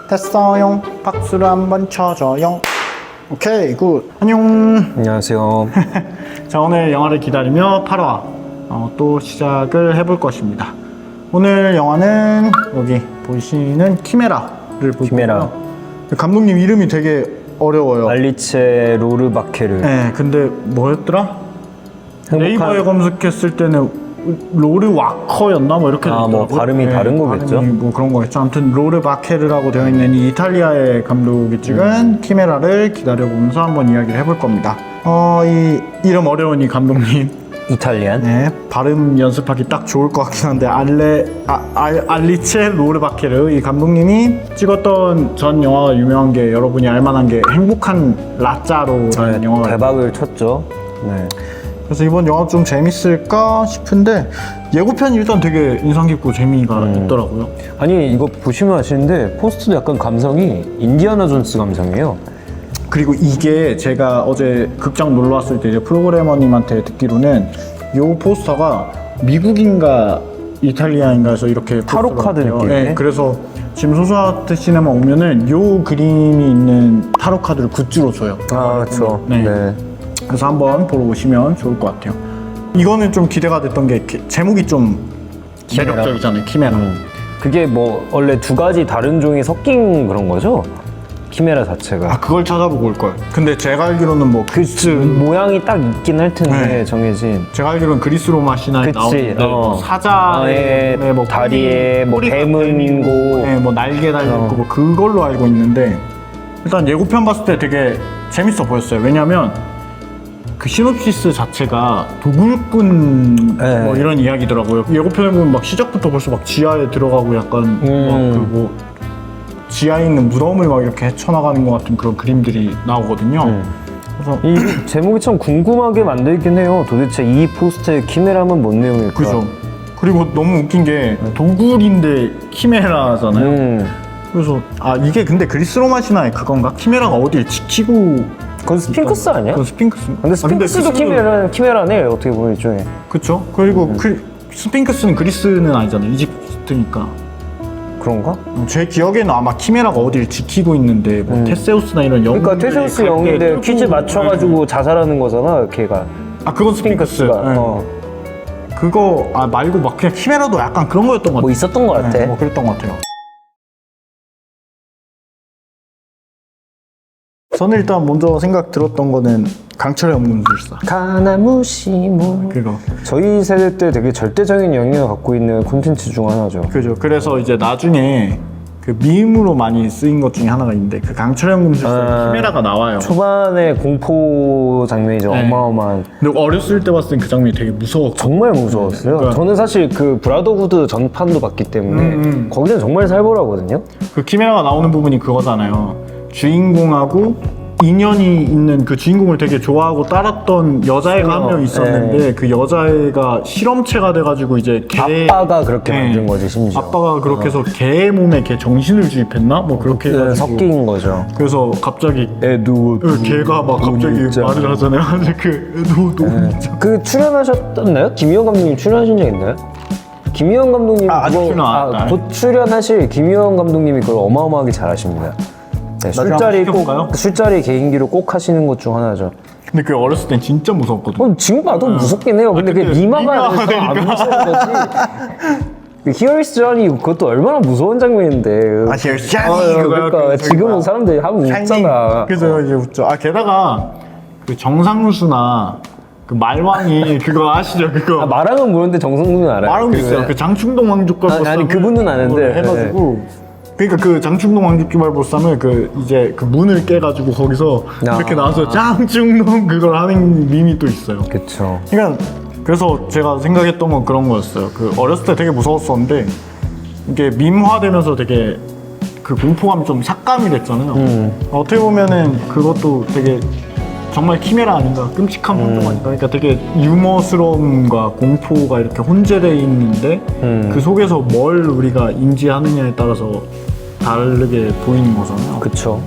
됐어요. 박수를 한번 쳐줘요. 오케이, 굿. 안녕. 안녕하세요. 자, 오늘 영화를 기다리며 8화 또 시작을 해볼 것입니다. 오늘 영화는 여기 보이시는 키메라를 볼 키메라. 거고요. 감독님 이름이 되게 어려워요. 알리체 로르바케르. 네, 근데 뭐였더라? 네이버에 검색했을 때는 로르 와커였나 뭐 이렇게 뭐 되더라고요. 발음이 다른 거겠죠? 발음이 뭐 그런 거겠죠. 아무튼 로르 바케르라고 되어 있는 이 이탈리아의 감독이 찍은 키메라를 기다려보면서 한번 이야기를 해볼 겁니다. 이 이름 어려운 이 감독님, 이탈리안. 네, 발음 연습하기 딱 좋을 것 같긴 한데 알리체 로르 바케르 이 감독님이 찍었던 전 영화가 유명한 게 여러분이 알만한 게 행복한 라짜로라는 영화가 대박을 쳤죠. 네. 그래서 이번 영화 좀 재밌을까 싶은데 예고편이 일단 되게 인상 깊고 재미가 있더라고요. 아니 이거 보시면 아시는데 포스터도 약간 감성이 인디아나 존스 감성이에요. 그리고 이게 제가 어제 극장 놀러 왔을 때 이제 프로그래머님한테 듣기로는 요 포스터가 미국인가 이탈리아인가에서 이렇게 타로 카드 포스터가 느낌이네. 네, 그래서 지금 소수아트 시네마 오면은 요 그림이 있는 타로 카드를 굿즈로 줘요. 그렇죠. 네. 그래서 한번 보러 오시면 좋을 것 같아요. 이거는 좀 기대가 됐던 게 제목이 좀 키메라. 매력적이잖아요. 키메라. 그게 뭐 원래 두 가지 다른 종이 섞인 그런 거죠? 키메라 자체가. 그걸 찾아보고 올 걸. 근데 제가 알기로는 뭐 그리스 모양이 딱 있긴 할 텐데 네. 정해진. 제가 알기로는 그리스 로마 신화에 그치, 나오는데 뭐 사자의 뭐 다리에 뭐 꼬리가 뱀은고, 네, 뭐 날개 달렸고 뭐 그걸로 알고 있는데 일단 예고편 봤을 때 되게 재밌어 보였어요. 왜냐면 그 시놉시스 자체가 도굴꾼 네. 뭐 이런 이야기더라고요. 예고편에 보면 막 시작부터 벌써 막 지하에 들어가고 약간 뭐 지하에 있는 무덤을 막 이렇게 헤쳐나가는 것 같은 그런 그림들이 나오거든요. 그래서 이 제목이 참 궁금하게 만들긴 해요. 도대체 이 포스터의 키메라는 뭔 내용일까? 그죠. 그리고 너무 웃긴 게 도굴인데 키메라잖아요. 그래서 이게 근데 그리스 로마 신화의 그건가? 키메라가 어딜 지키고 그건 스핑크스 아니야? 그건 스핑크스. 근데 스핑크스도 키메라네 어떻게 보면 일종의. 그쵸. 그리고 스핑크스는 그리스는 아니잖아요. 이집트니까. 그런가? 제 기억에는 아마 키메라가 어딜 지키고 있는데 뭐 테세우스나 이런 영웅. 그러니까 테세우스 영웅인데 퀴즈 맞춰가지고 자살하는 거잖아 걔가. 그건 스핑크스. 스핑크스가. 네. 그거 말고 막 그냥 키메라도 약간 그런 거였던 것 같아요. 뭐 있었던 것 같아. 네, 뭐 그랬던 것 같아요. 저는 일단 먼저 생각 들었던 거는 강철의 연금술사. 가나무시모. 그거. 저희 세대 때 되게 절대적인 영향을 갖고 있는 콘텐츠 중 하나죠. 그죠. 그래서 이제 나중에 그 밈으로 많이 쓰인 것 중에 하나가 있는데 그 강철의 연금술사 키메라가 나와요. 초반에 공포 장면이죠. 네. 어마어마한. 근데 어렸을 때 봤을 땐 그 장면이 되게 무서웠고. 정말 무서웠어요. 그러니까 저는 사실 그 브라더후드 전판도 봤기 때문에 거기는 정말 살벌하거든요. 그 키메라가 나오는 부분이 그거잖아요. 주인공하고 인연이 있는 그 주인공을 되게 좋아하고 따랐던 여자애가 한 명 있었는데 그 여자애가 실험체가 돼가지고 이제 아빠가 그렇게 만든 거지 심지어. 아빠가 그렇게 해서 걔 몸에 걔 정신을 주입했나? 뭐 그렇게 네, 해가지고 섞인 거죠. 그래서 갑자기 에드워드 걔가 막 갑자기 말을 하잖아요. 그 에드워드 그 출연하셨나요? 김희원 감독님 출연하신 적 있나요? 김희원 감독님 아직 출연 안 했다. 곧 출연하실 김희원 감독님이 그걸 어마어마하게 잘하십니다. 네, 술자리 개인기로 꼭 하시는 것 중 하나죠. 근데 그 어렸을 땐 진짜 무서웠거든. 지금 봐도 무섭긴 해요. 근데 그게 미마가 돼서 안 무서운 거지. 그 Here's Johnny 그것도 얼마나 무서운 장면인데. Here's Johnny 그러니까 지금은 사람들이 하면 웃잖아. 그래서 이제 웃죠. 게다가 그 정상루수나 그 말왕이 그거 아시죠? 그거 말왕은 모르는데 정성군은 알아요. 말왕도 있어요. 그 장충동 왕족과 아니 그분은 아는데 해가지고 그러니까 그 장충동 왕족기발보쌈을 그 이제 그 문을 깨가지고 거기서 이렇게 나와서 장충동 그걸 하는 밈이 또 있어요. 그쵸. 그러니까 그래서 제가 생각했던 건 그런 거였어요. 그 어렸을 때 되게 무서웠었는데 이게 밈화되면서 되게 그 공포감이 좀 삭감이 됐잖아요. 어떻게 보면은 그것도 되게 정말 키메라 아닌가, 끔찍한 환경 아닌가. 그러니까 되게 유머스러움과 공포가 이렇게 혼재되어 있는데 그 속에서 뭘 우리가 인지하느냐에 따라서 다르게 보이는 거잖아요. 그쵸.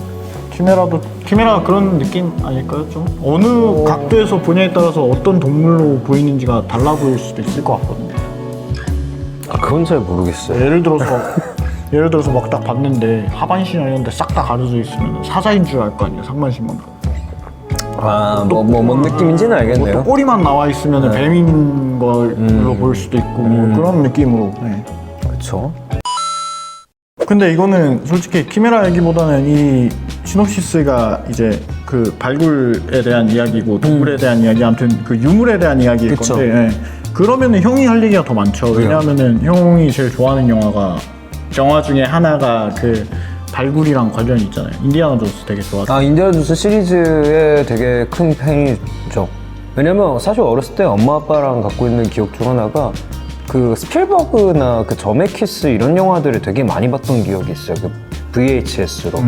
키메라가 그런 느낌 아닐까요? 좀 어느 각도에서 보냐에 따라서 어떤 동물로 보이는지가 달라 보일 수도 있을 것 같거든요. 그건 잘 모르겠어요. 예를 들어서 예를 들어서 막 딱 봤는데 하반신이나 이런 데 싹 다 가려져 있으면 사자인 줄 알 거 아니에요, 상반신만. 뭔 느낌인지는 알겠네요. 또 꼬리만 나와 있으면 뱀인 걸로 볼 수도 있고 뭐 그런 느낌으로. 네. 그렇죠. 근데 이거는 솔직히 키메라 얘기보다는 이 시놉시스가 이제 그 발굴에 대한 이야기고 동물에 대한 이야기, 아무튼 그 유물에 대한 이야기일 그쵸. 건데, 예. 그러면은 형이 할 얘기가 더 많죠. 왜냐하면은 형이 제일 좋아하는 영화 중에 하나가 그 발굴이랑 관련이 있잖아요. 인디아나 존스 되게 좋아하죠. 인디아나 존스 시리즈의 되게 큰 팬이죠. 왜냐면 사실 어렸을 때 엄마 아빠랑 갖고 있는 기억 중 하나가 그 스필버그나 그 저메키스 이런 영화들을 되게 많이 봤던 기억이 있어요. 그 VHS로.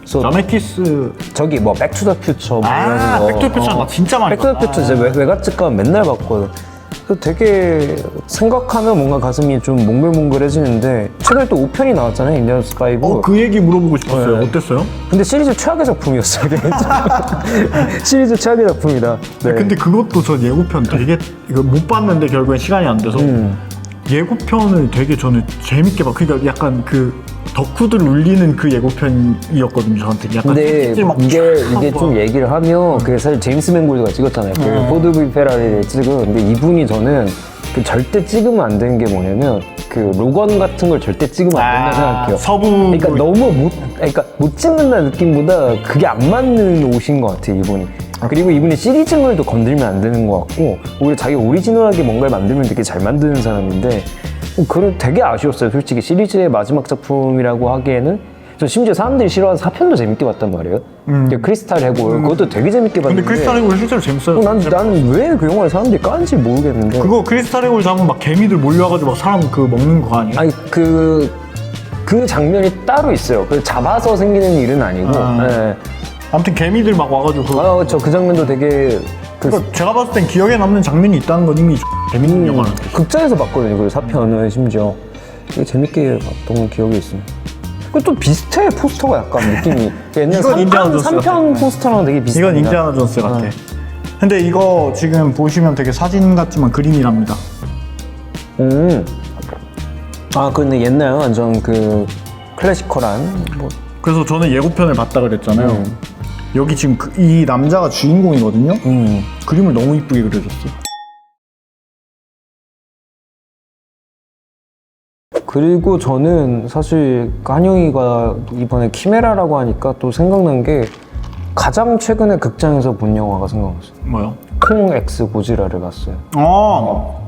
자메키스. 저기 뭐 백투더퓨처 뭐 이런 거. 백투더퓨처 나 진짜 많이 봤어. 백투더퓨처 이제 외갓집 가면 맨날 봤거든. 그래서 되게 생각하면 뭔가 가슴이 좀 몽글몽글해지는데 최근에 또 5편이 나왔잖아요. 인디아나 존스 5. 그 얘기 물어보고 싶었어요. 어땠어요? 근데 시리즈 최악의 작품이었어요. 시리즈 최악의 작품이다. 네. 근데 그것도 전 예고편 되게 이거 못 봤는데 결국엔 시간이 안 돼서 예고편을 되게 저는 재밌게 봐. 그러니까 약간 그 덕후들 울리는 그 예고편이었거든요. 저한테 약간 근데 찌릿찌릿 막 이게 좀 얘기를 하면 그게 사실 제임스 맨골드가 찍었잖아요. 그 포드 V 페라리를 찍은. 근데 이분이 저는 그 절대 찍으면 안 되는 게 뭐냐면 그 로건 같은 걸 절대 찍으면 안 된다 생각해요. 서부. 그러니까 너무 못 찍는다는 느낌보다 그게 안 맞는 옷인 것 같아 이분이. 그리고 이분이 시리즈물도 건들면 안 되는 것 같고 오히려 자기 오리지널하게 뭔가를 만들면 되게 잘 만드는 사람인데 그런 되게 아쉬웠어요. 솔직히 시리즈의 마지막 작품이라고 하기에는 저 심지어 사람들이 싫어하는 4편도 재밌게 봤단 말이에요. 크리스탈 해골 그것도 되게 재밌게 봤는데 근데 크리스탈 해골 실제로 재밌어요. 나는 왜 그 영화를 사람들이 까는지 모르겠는데 그거 크리스탈 해골 잡으면 막 개미들 몰려와가지고 막 사람 그 먹는 거 아니에요? 아니 그 장면이 따로 있어요. 그 잡아서 생기는 일은 아니고 네. 아무튼 개미들 막 와가지고 그렇죠. 그 장면도 되게 그러니까 제가 봤을 땐 기억에 남는 장면이 있다는 건 이미 재밌는 영화라는 거죠. 극장에서 봤거든요. 그 4편을 심지어 되게 재밌게 봤던 기억이 있습니다. 또 비슷해 포스터가 약간 느낌이 옛날 이건 인디아나 존스 3편 같아. 포스터랑 되게 비슷해. 이건 인디아나 존스 같아. 근데 이거 지금 보시면 되게 사진 같지만 그림이랍니다. 근데 옛날 완전 그 클래시컬한 뭐. 그래서 저는 예고편을 봤다 그랬잖아요. 여기 지금 이 남자가 주인공이거든요. 그림을 너무 이쁘게 그려줬어. 그리고 저는 사실 한영이가 이번에 키메라라고 하니까 또 생각난 게 가장 최근에 극장에서 본 영화가 생각났어요. 뭐요? 콩 X 고지라를 봤어요.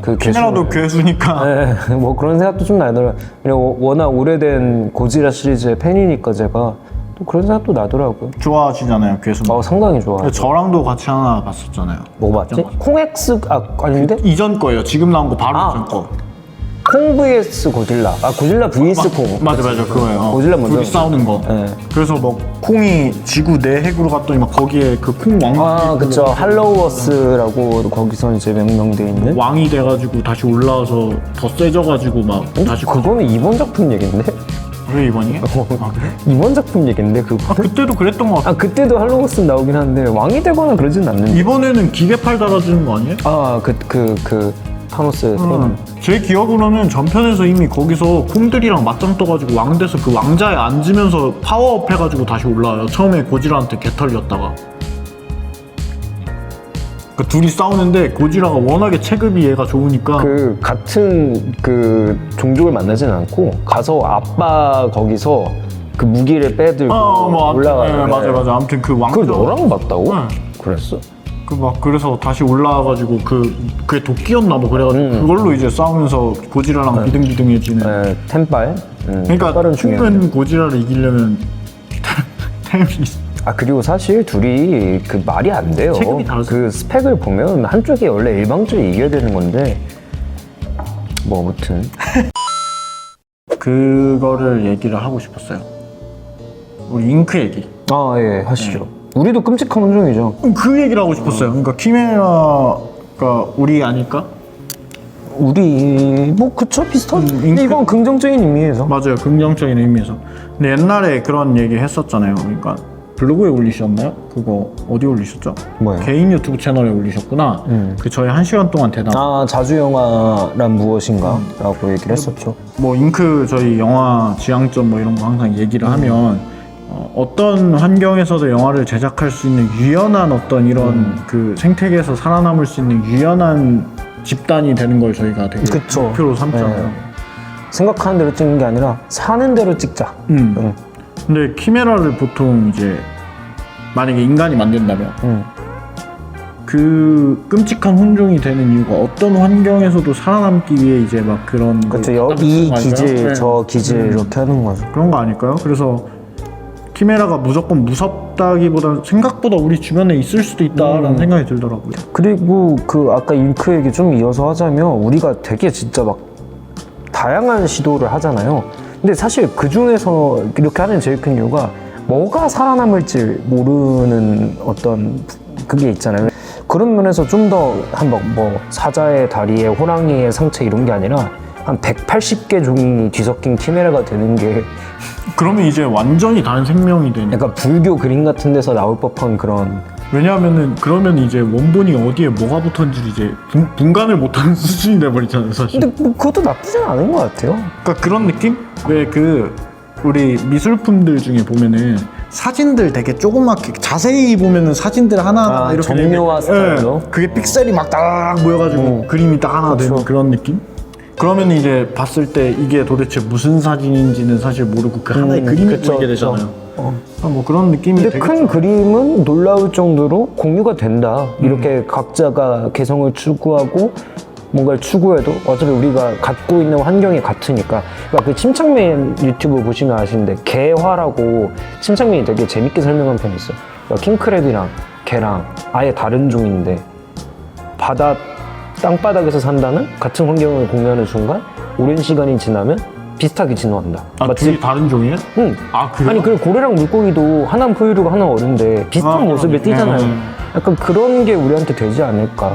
그 키메라도 괴수니까. 네, 뭐 그런 생각도 좀 나더라고요. 그리고 워낙 오래된 고지라 시리즈의 팬이니까 제가 또 그런 생각도 나더라고요. 좋아하시잖아요, 괴수. 상당히 좋아요. 저랑도 같이 하나 봤었잖아요. 뭐 봤지? 콩 X 아닌데? 이전 거예요. 지금 나온 거 바로 이전 거. 콩 vs 고질라. 고질라 vs 콩. 맞아 그거예요. 고질라 먼저. 둘이 싸우는 거. 네. 그래서 뭐 콩이 지구 내 핵으로 갔더니 막 거기에 그 콩 왕. 그쵸. 할로워스라고 거기서 이제 명명돼 있는. 왕이 돼가지고 다시 올라와서 더 세져가지고 막 다시. 그거는 이번 작품 얘긴데? 왜 이번이에요? 그래? 이번 작품 얘긴데 그거. 그때도 그랬던 것 같아. 그때도 할로워스 나오긴 한데 왕이 되거나 그러진 않는데. 이번에는 기계팔 달아주는 거 아니에요? 그 타노스 테이블. 제 기억으로는 전편에서 이미 거기서 콩들이랑 맞짱 떠가지고 왕 돼서 그 왕자에 앉으면서 파워업 해가지고 다시 올라와요. 처음에 고지라한테 개털렸다가. 그 둘이 싸우는데 고지라가 워낙에 체급이 얘가 좋으니까 그 같은 그 종족을 만나진 않고 가서 아빠 거기서 그 무기를 빼들고 올라가요. 네, 맞아. 아무튼 그 왕. 그걸 너랑 봤다고? 응. 그랬어? 그래서 다시 올라와가지고 그게 도끼였나 뭐 그래가지고 그걸로 이제 싸우면서 고지라랑 비등비등해지는. 템빨. 그러니까 큰 고지라를 이기려면 템이. 그리고 사실 둘이 그 말이 안 돼요. 체급이 다르죠. 그 스펙을 보면 한쪽이 원래 일방적으로 이겨야 되는 건데 뭐 아무튼 그거를 얘기를 하고 싶었어요. 우리 잉크 얘기. 예, 하시죠. 우리도 끔찍한 운종이죠. 그 얘기를 하고 싶었어요. 그러니까 키메라가 우리 아닐까? 우리 뭐 그쵸 비슷한. 이건 긍정적인 의미에서. 맞아요, 긍정적인 의미에서. 근데 옛날에 그런 얘기 했었잖아요. 그러니까 블로그에 올리셨나요? 그거 어디 올리셨죠? 뭐요? 개인 유튜브 채널에 올리셨구나. 그 저희 1시간 동안 대담. 아, 자주영화란 무엇인가? 라고 얘기를 했었죠. 뭐 잉크 저희 영화 지향점 뭐 이런 거 항상 얘기를 하면 어떤 환경에서도 영화를 제작할 수 있는 유연한 어떤 이런 그 생태계에서 살아남을 수 있는 유연한 집단이 되는 걸 저희가 되게 그쵸. 목표로 삼잖아요. 네. 생각하는 대로 찍는 게 아니라 사는 대로 찍자. 근데 키메라를 보통 이제 만약에 인간이 만든다면 그 끔찍한 혼종이 되는 이유가 어떤 환경에서도 살아남기 위해 이제 막 그런 그렇죠. 걸 이 갖다 기질, 붙이는 거 아닐까요? 저 기질 이렇게 하는 거죠. 그런 거 아닐까요? 그래서 키메라가 무조건 무섭다기보다 생각보다 우리 주변에 있을 수도 있다라는 생각이 들더라고요. 그리고 그 아까 잉크 얘기 좀 이어서 하자면 우리가 되게 진짜 막 다양한 시도를 하잖아요. 근데 사실 그 중에서 이렇게 하는 제일 큰 이유가 뭐가 살아남을지 모르는 어떤 그게 있잖아요. 그런 면에서 좀 더 한번 뭐 사자의 다리에 호랑이의 상체 이런 게 아니라 한 180개 종이 뒤섞인 키메라가 되는 게 그러면 이제 완전히 다른 생명이 되는. 약간 불교 그림 같은 데서 나올 법한 그런. 왜냐하면은 그러면 이제 원본이 어디에 뭐가 붙었는지 이제 분간을 못하는 수준이 돼버리잖아요, 사실. 근데 뭐 그것도 나쁘진 않은 것 같아요. 그러니까 그런 느낌? 왜 그 우리 미술품들 중에 보면은 사진들 되게 조그맣게 자세히 보면은 사진들 하나하나 아, 이렇게 정료화 스타일로? 그게 픽셀이 막 딱 모여가지고 그림이 딱 하나 그쵸. 되는 그런 느낌? 그러면 이제 봤을 때 이게 도대체 무슨 사진인지는 사실 모르고 그 하나의 그림이 그쵸, 보이게 그쵸. 되잖아요. 뭐 그런 느낌이 근데 되겠죠. 큰 그림은 놀라울 정도로 공유가 된다. 이렇게 각자가 개성을 추구하고 뭔가를 추구해도 어차피 우리가 갖고 있는 환경이 같으니까. 그러니까 그 침착맨 유튜브 보시면 아시는데 개화라고 침착맨이 되게 재밌게 설명한 편이 있어요. 그러니까 킹크랩이랑 개랑 아예 다른 종인데 땅바닥에서 산다는 같은 환경을 공유하는 순간 오랜 시간이 지나면 비슷하게 진화한다. 아, 둘이 다른 종이에요? 응. 아, 그래요? 아니 그리고 고래랑 물고기도 하나는 포유류고 하나는 어른데 비슷한 아, 모습을 그러네. 띠잖아요. 약간 그런 게 우리한테 되지 않을까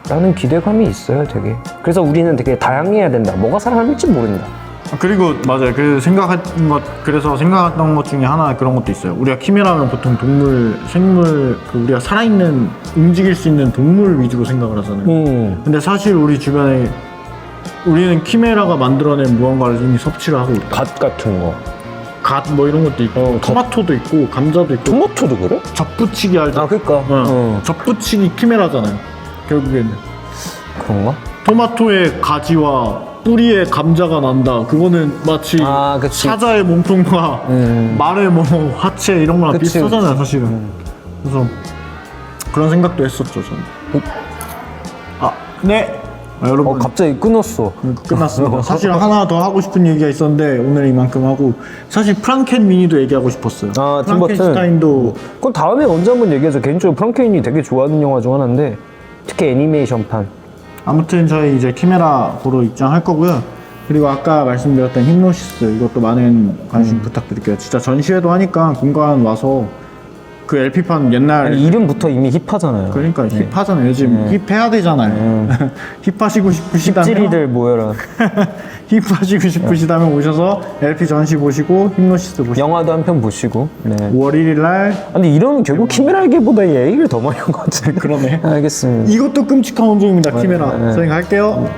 라는 기대감이 있어요 되게. 그래서 우리는 되게 다양해야 된다. 뭐가 살아남을지 모른다. 그리고 맞아요. 그래서 생각했던 것 중에 하나 그런 것도 있어요. 우리가 키메라면 보통 생물, 우리가 살아있는, 움직일 수 있는 동물 위주로 생각을 하잖아요. 근데 사실 우리 주변에 우리는 키메라가 만들어낸 무언가를 이미 섭취를 하고 있다. 갓 같은 거. 갓 뭐 이런 것도 있고, 토마토도 있고, 감자도 있고. 토마토도 그래? 접붙이기 알죠? 아 그니까. 접붙이기 키메라잖아요. 결국에는. 그런가? 토마토의 가지와 뿌리에 감자가 난다. 그거는 마치 아, 그치. 사자의 몸통과 말의 뭐 하체 이런 거랑 그치, 비슷하잖아요, 사실은. 그래서 그런 생각도 했었죠, 저는. 네. 여러분 갑자기 끊었어. 끝났습니다. 사실 하나 더 하고 싶은 얘기가 있었는데 오늘 이만큼 하고 사실 프랑켄미니도 얘기하고 싶었어요. 아, 팀 버튼. 프랑켄슈타인도 그건 다음에 언제 한번 얘기하죠. 개인적으로 프랑켄이 되게 좋아하는 영화 중 하나인데 특히 애니메이션판. 아무튼 저희 이제 키메라 보러 입장할 거고요. 그리고 아까 말씀드렸던 힙노시스 이것도 많은 관심 부탁드릴게요. 진짜 전시회도 하니까 공간 와서 그 LP판 옛날 아니, 이름부터 이미 힙하잖아요. 그러니까 힙하잖아요. 요즘 힙해야 되잖아요. 힙하시고 싶으시다면 힙질이들 모여라. 힙하시고 싶으시다면 오셔서 LP 전시 보시고 힙노시스 보시고 영화도 한 편 보시고. 네. 5월 1일 날 근데 이러면 결국 키메라기보다 얘기를 더 많이 한 것 같은데. 그러네. 알겠습니다. 이것도 끔찍한 혼종입니다. 키메라. 저희 갈게요.